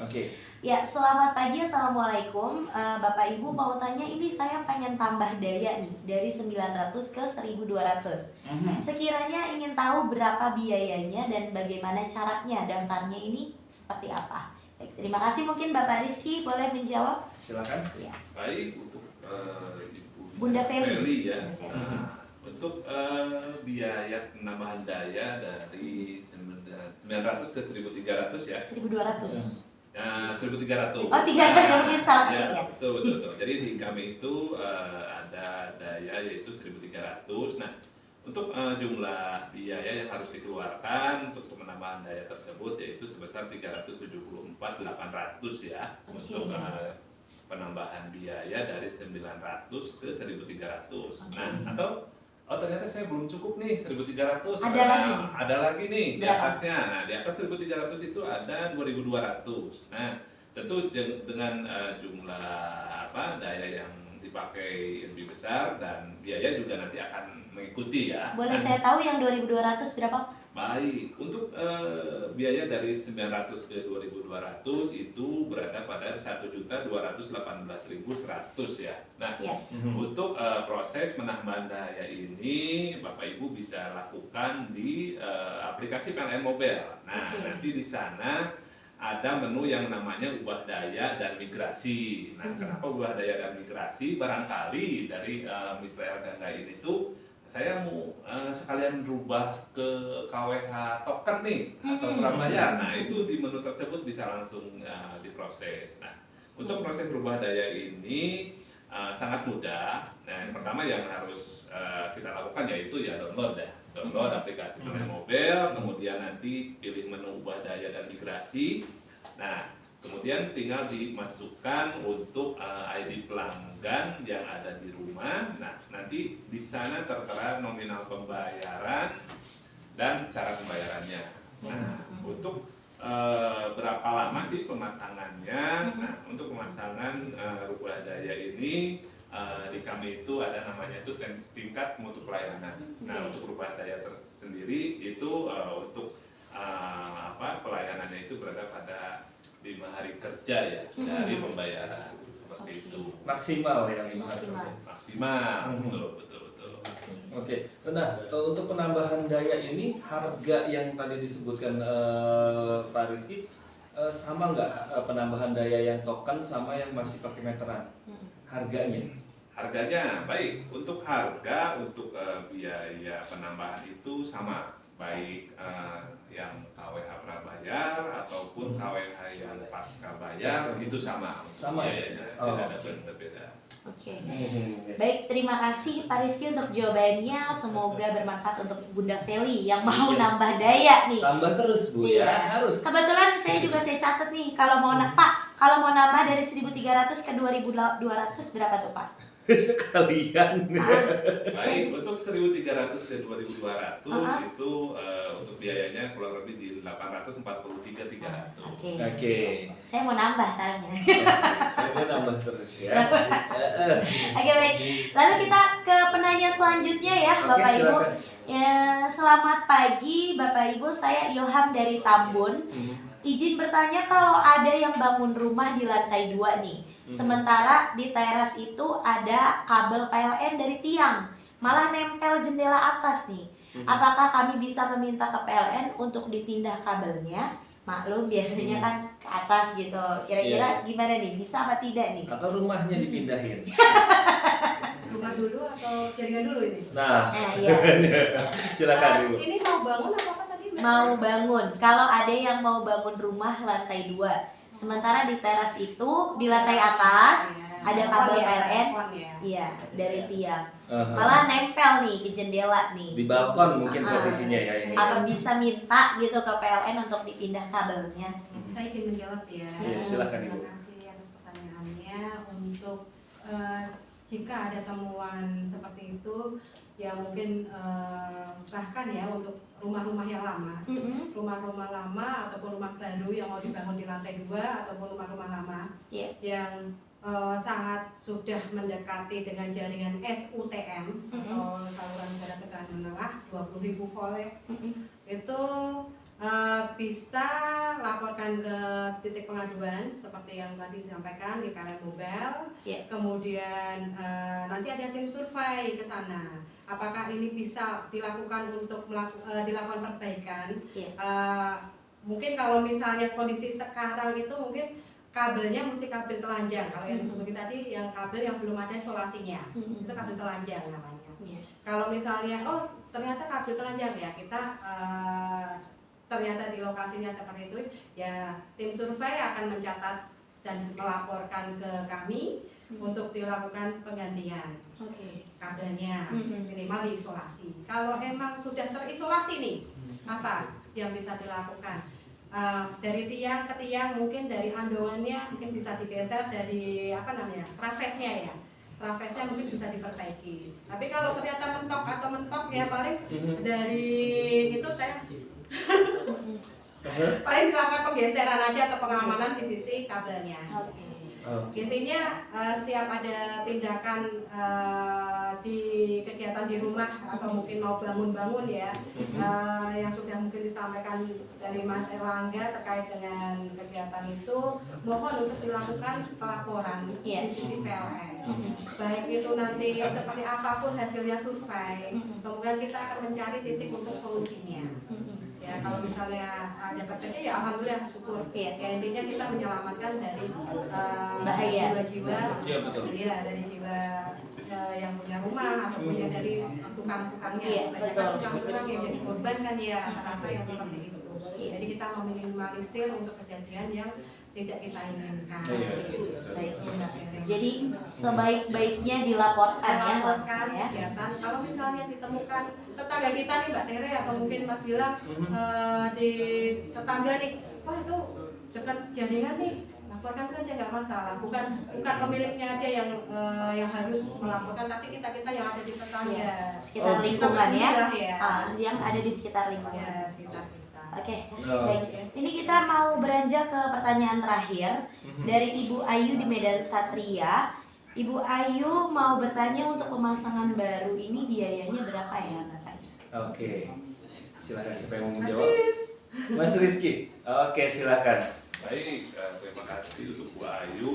Ya, selamat pagi, Assalamualaikum. Bapak Ibu mau tanya, ini saya pengen tambah daya nih dari 900 ke 1200. Sekiranya ingin tahu berapa biayanya dan bagaimana caranya, daftarnya ini seperti apa. Baik, terima kasih, mungkin Bapak Rizky boleh menjawab. Silakan. Ya. Baik, untuk Ibu Bunda Feli ya. Untuk biaya penambahan daya dari 900 ke 1.300 ya. 1.200. 1.300. Oh, 300 mungkin salah ketik ya. Betul. Jadi di kami itu ada daya yaitu 1.300. Nah, untuk jumlah biaya yang harus dikeluarkan untuk penambahan daya tersebut yaitu sebesar 374.800 ya. Untuk penambahan biaya dari 900 ke 1.300. Nah, atau ternyata saya belum cukup nih 1.300. Ada lagi nih di atasnya. Nah, di atas 1.300 itu ada 2.200. Nah, tentu dengan jumlah daya yang dipakai lebih besar dan biaya juga nanti akan mengikuti ya. Boleh saya tahu yang 2.200 berapa? Baik, untuk biaya dari 900 ke 2.200 itu berada pada 1.218.100 ya. Nah, untuk proses penambahan daya ini Bapak Ibu bisa lakukan di aplikasi PLN Mobile. Nah, nanti di sana ada menu yang namanya ubah daya dan migrasi. Nah, kenapa ubah daya dan migrasi? Barangkali dari Mitra Erlangga ini tuh saya mau sekalian rubah ke KWH token nih atau prabayar. Nah, itu di menu tersebut bisa langsung diproses. Nah, untuk proses rubah daya ini sangat mudah. Nah, yang pertama yang harus kita lakukan yaitu download aplikasi PLN Mobile, kemudian nanti pilih menu ubah daya dan migrasi. Nah, kemudian tinggal dimasukkan untuk ID pelanggan yang ada di rumah. Nah, nanti di sana tertera nominal pembayaran dan cara pembayarannya. Nah, untuk berapa lama sih pemasangannya? Nah, untuk pemasangan rubah daya ini di kami itu ada namanya itu tingkat mutu pelayanan. Nah, untuk rubah daya tersendiri itu untuk pelayanannya itu berada pada 5 hari kerja ya dari pembayaran seperti itu. Maksimal ya 5 hari. Maksimal, betul. Oke, nah untuk penambahan daya ini harga yang tadi disebutkan Pak Rizky sama nggak penambahan daya yang token sama yang masih pakai meteran? Harganya baik, untuk harga untuk biaya penambahan itu sama, baik yang KWH prabayar ataupun KWH yang pasca bayar itu sama biayanya, tidak ada berbeda. Oke. Baik, terima kasih Pak Rizky untuk jawabannya. Semoga bermanfaat untuk Bunda Feli yang mau nambah daya nih. Tambah terus Bu ya, harus. Kebetulan saya catat nih kalau mau nambah dari 1.300 ke 2.200 berapa tuh Pak? Sekalian. Baik, untuk 1.300 ke 2.200 itu untuk biayanya kurang lebih di 843.300. Oke. Saya mau nambah soalnya. Saya mau nambah terus ya. Oke, baik. Lalu kita ke penanya selanjutnya ya, Bapak Ibu. Ya, selamat pagi Bapak Ibu, saya Ilham dari Tambun. Izin bertanya, kalau ada yang bangun rumah di lantai 2 nih, sementara di teras itu ada kabel PLN dari tiang, malah nempel jendela atas nih. Apakah kami bisa meminta ke PLN untuk dipindah kabelnya? Maklum biasanya kan ke atas gitu. Kira-kira gimana nih? Bisa apa tidak nih? Atau rumahnya dipindahin? Rumah dulu atau jaringan dulu ini? Nah, Iya. silakan Ibu. Ini mau bangun apa tadi? Mau bangun. Kalau ada yang mau bangun rumah lantai 2, sementara di teras itu di lantai atas ada kabel PLN, iya dari tiang. Malah nempel nih ke jendela nih. Di balkon mungkin posisinya ya ini. Apa bisa minta gitu ke PLN untuk dipindah kabelnya? Saya izin menjawab ya. Iya, silakan Ibu. Terima kasih atas pertanyaannya. Untuk jika ada temuan seperti itu, ya mungkin bahkan ya untuk rumah-rumah yang lama, rumah-rumah lama ataupun rumah baru yang mau dibangun di lantai 2 ataupun rumah-rumah lama yang sangat sudah mendekati dengan jaringan SUTM atau saluran udara tekanan menengah 20.000 volt itu bisa laporkan ke titik pengaduan seperti yang tadi disampaikan di PLN Mobile. Kemudian nanti ada tim survei ke sana. Apakah ini bisa dilakukan untuk dilakukan perbaikan? Mungkin kalau misalnya kondisi sekarang itu mungkin kabelnya mesti kabel telanjang. Kalau yang disebut tadi yang kabel yang belum ada isolasinya, itu kabel telanjang namanya. Kalau misalnya ternyata kabel telanjang ya, kita ternyata di lokasinya seperti itu ya, tim survei akan mencatat dan melaporkan ke kami untuk dilakukan penggantian kabelnya, minimal diisolasi. Kalau emang sudah terisolasi nih, apa yang bisa dilakukan? Dari tiang ke tiang, mungkin dari andongannya mungkin bisa digeser, dari trafesnya ya, trafesnya mungkin bisa diperbaiki. Tapi kalau ternyata mentok ya paling dari itu saya paling dilakukan penggeseran aja atau pengamanan di sisi kabelnya. Intinya setiap ada tindakan di kegiatan di rumah atau mungkin mau bangun-bangun ya, yang sudah mungkin disampaikan dari Mas Erlangga terkait dengan kegiatan itu, mohon untuk dilakukan pelaporan di sisi PLN. Baik itu nanti seperti apapun hasilnya survei, kemudian kita akan mencari titik untuk solusinya. Ya, kalau misalnya ada pertanyaan ya alhamdulillah, syukur. Ya intinya kita menyelamatkan dari bahaya jiwa-jiwa, dari jiwa yang punya rumah atau punya dari tukang-tukangnya. Banyak tukang-tukang yang jadi korban kan ya, rata-rata yang seperti itu. Jadi kita meminimalisir untuk kejadian yang tidak kita inginkan. Baik. Jadi sebaik-baiknya dilaporkan ya langsung ya. Kalau misalnya ditemukan tetangga kita nih Mbak Tere atau mungkin Mas Gilang di tetangga nih, wah itu dekat jaringan nih, laporkan saja nggak masalah. Bukan pemiliknya aja yang harus melaporkan, tapi kita yang ada di tetangga, sekitar lingkungan ya, yang ada di sekitar lingkungan. Ya, sekitar kita. Oke, baik. Ini kita mau beranjak ke pertanyaan terakhir dari Ibu Ayu di Medan Satria. Ibu Ayu mau bertanya, untuk pemasangan baru ini biayanya berapa ya katanya? Oke, silakan, siapa yang mau menjawab? Mas Rizky. Oke, silakan. Baik, terima kasih untuk Bu Ayu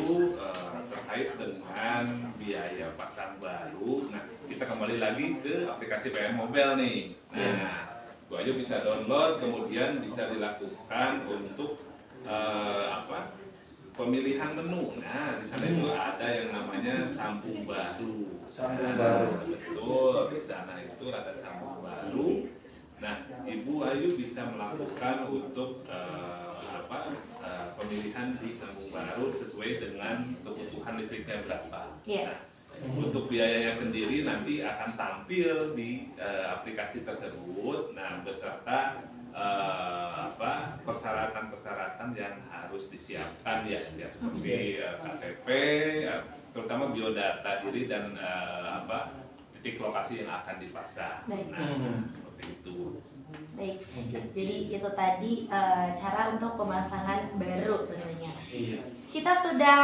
terkait dengan biaya pasang baru. Nah, kita kembali lagi ke aplikasi PLN Mobile nih. Nah, Bu Ayu bisa download, kemudian bisa dilakukan untuk pemilihan menu. Nah, di sana itu ada yang namanya sambung baru. Sambung baru. Betul, di sana itu ada sambung baru. Nah, Ibu Ayu bisa melakukan untuk pemilihan di sambung baru sesuai dengan kebutuhan listriknya berapa. Nah, untuk biayanya sendiri nanti akan tampil di aplikasi tersebut. Nah, beserta persyaratan-persyaratan yang harus disiapkan ya seperti KTP, terutama biodata diri dan titik lokasi yang akan dipasang. Nah, seperti itu. Baik. Jadi itu tadi cara untuk pemasangan baru tentunya. Kita sudah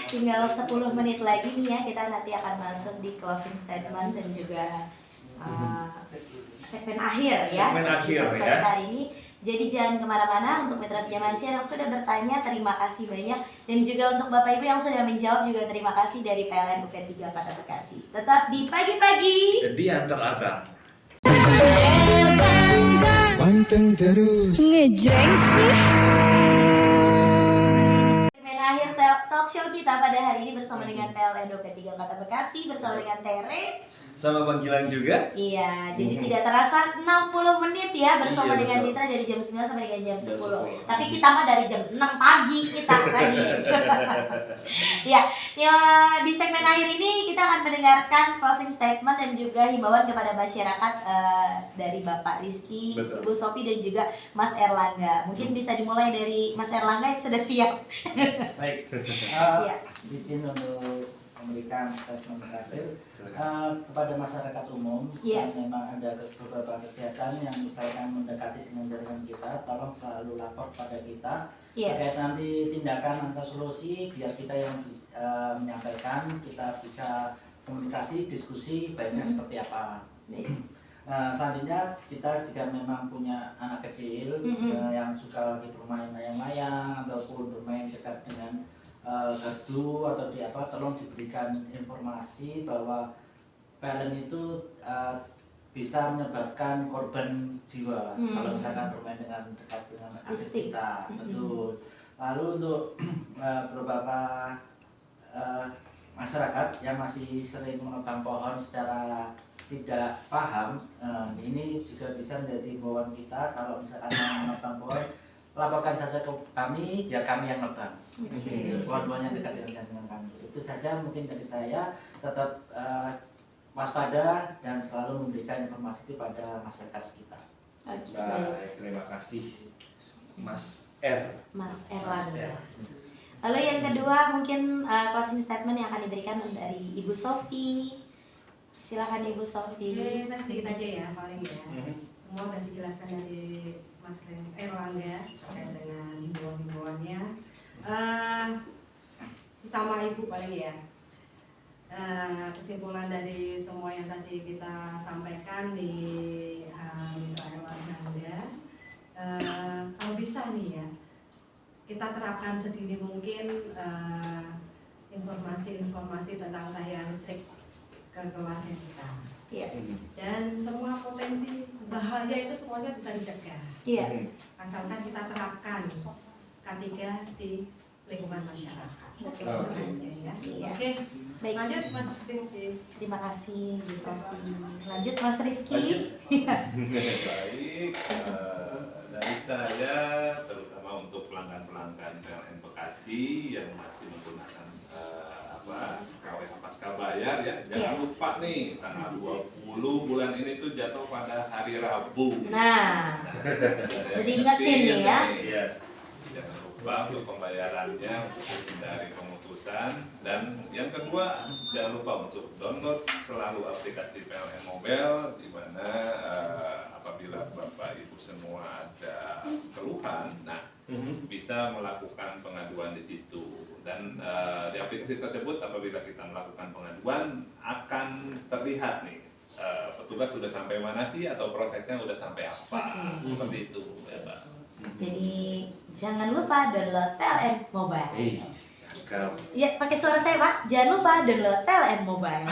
tinggal 10 menit lagi nih ya, kita nanti akan masuk di closing statement dan juga segmen akhir ya. Segmen akhir ya. Hari ini. Jadi jangan kemana-mana. Untuk Mitra Sejaman Siar yang sudah bertanya, terima kasih banyak. Dan juga untuk Bapak Ibu yang sudah menjawab juga terima kasih dari PLN UP3 Kota Bekasi. Tetap di pagi-pagi. Jadi antar abang. Panteng terus. Ngejreng sih. Segmen akhir talk show kita pada hari ini bersama dengan PLN UP3 Kota Bekasi, bersama dengan Tere. Sama Bang Gilang juga. Iya, jadi tidak terasa 60 menit ya bersama dengan betul. Mitra dari jam 9 sampai dengan jam 10. Tapi kita mah dari jam 6 pagi kita tadi. Ya, di segmen akhir ini kita akan mendengarkan closing statement dan juga himbauan kepada masyarakat dari Bapak Rizky, Betul. Ibu Sofi dan juga Mas Erlangga. Mungkin bisa dimulai dari Mas Erlangga yang sudah siap. Baik, Iya. izin untuk memberikan statement terakhir kepada masyarakat umum. Yeah. Memang ada beberapa kegiatan yang misalkan mendekati dengan jaringan kita, tolong selalu lapor pada kita. Yeah. Terkait nanti tindakan atau solusi, biar kita yang menyampaikan, kita bisa komunikasi, diskusi baiknya seperti apa. Selanjutnya kita jika memang punya anak kecil yang suka lagi bermain layang-layang ataupun bermain dekat dengan gardu atau di apa, tolong diberikan informasi bahwa PLN itu bisa menyebabkan korban jiwa kalau misalkan bermain dengan dekat dengan anak kita. Betul. Lalu untuk beberapa masyarakat yang masih sering menebang pohon secara tidak paham, ini juga bisa menjadi himbauan kita. Kalau misalkan yang menebang pohon, laporkan saja ke kami, biar kami yang nebang. Pohon-pohon yang dekat dengan jantungan kami. Itu saja mungkin dari saya. Tetap waspada dan selalu memberikan informasi kepada masyarakat sekitar. Oke. Baik, terima kasih Mas R. Mas Erlangga. Lalu yang kedua mungkin closing statement yang akan diberikan dari Ibu Sofi. Silakan Ibu Sofi. Oke, saya sedikit aja ya paling ya. Semua sudah dijelaskan dari Mas Erlangga terkait dengan himbauan-himbauannya. Sama Ibu paling ya. Kesimpulan dari semua yang tadi kita sampaikan di Erlangga, kalau bisa nih ya, kita terapkan sedini mungkin informasi-informasi tentang daya listrik ke keluarga kita. Iya. Dan semua potensi bahaya itu semuanya bisa dicegah. Iya. Asalkan kita terapkan K3 di lingkungan masyarakat. Oke. Ya. Iya. Oke. Baik. Lanjut Mas Rizky. Terima kasih Bu Sofi. Lanjut Mas Rizky. Baik, dari saya terutama untuk pelanggan-pelanggan PLN Bekasi yang masih menggunakan KWH pasca bayar ya, jangan lupa nih tanggal 20 bulan ini tuh jatuh pada hari Rabu. Nah, diingetin nih ya. Iya. Jangan lupa untuk pembayarannya untuk dari pemutusan. Dan yang kedua, jangan lupa untuk download selalu aplikasi PLN Mobile, di mana apabila Bapak Ibu semua ada keluhan, nah bisa melakukan pengaduan di situ. Dan di aplikasi tersebut apabila kita melakukan pengaduan akan terlihat nih petugas sudah sampai mana sih atau prosesnya sudah sampai apa. Seperti itu ya Pak. Jadi jangan lupa download PLN Mobile. Cakep. Ya, pakai suara saya Pak. Jangan lupa download PLN Mobile.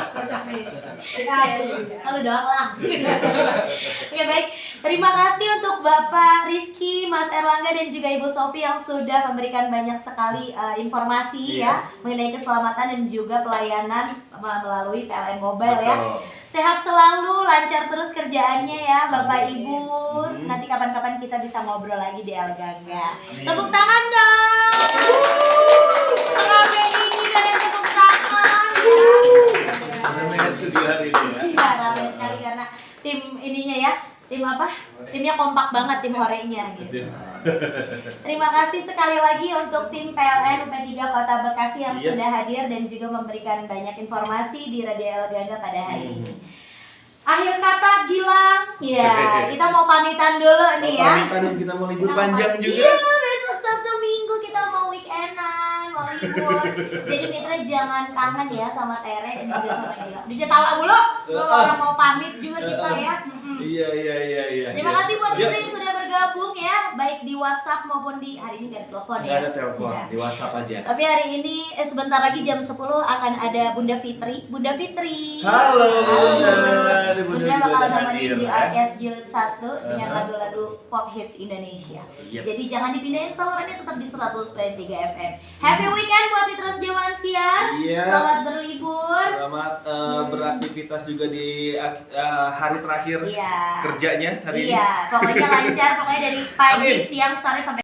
Kocak nih. Halo doang lang. Oke baik. Terima kasih untuk Bapak Rizky, Mas Erlangga dan juga Ibu Sofi yang sudah memberikan banyak sekali informasi ya mengenai keselamatan dan juga pelayanan melalui PLN Mobile. Betul. Ya. Sehat selalu, lancar terus kerjaannya ya Bapak Ibu. Nanti kapan-kapan kita bisa ngobrol lagi di El Gangga. Tepuk tangan dong. Sampai ini kalian tepuk tangan. Ramai studio hari ini ya. Iya, ramai sekali karena tim ininya ya. Tim apa? Timnya kompak banget, tim horenya gitu. Terima kasih sekali lagi untuk tim PLN UP3 Kota Bekasi yang sudah hadir dan juga memberikan banyak informasi di Radio El Gangga pada hari ini. Akhir kata Gilang, ya kita mau pamitan dulu nih ya. Pamitan, kita mau libur panjang juga. Iya, besok Sabtu Minggu kita mau weekendan, mau libur. Jadi Mitra jangan kangen ya sama Tere dan juga sama Gilang. Dijak tawa mulu, orang mau pamit juga kita ya. Iya. Terima kasih buat Mitra yang sudah bergabung ya, baik di WhatsApp maupun di hari ini nggak ada telepon ya. Nggak ada telepon, Tidak. di WhatsApp aja. Tapi hari ini sebentar lagi jam 10 akan ada Bunda Fitri. Bunda Fitri. Halo. Bunda bakal nemenin di ya. AKS Jilid 1 dengan lagu-lagu pop hits Indonesia. Yep. Jadi jangan dipindahin salurannya, tetap di 100.3 FM. Happy weekend buat Mitra Sediawan Siar. Iya. Selamat berlibur. Selamat beraktivitas juga di hari terakhir Iya. kerjanya hari ini. Iya, pokoknya lancar, pokoknya dari pagi, Amin. siang, sore sampai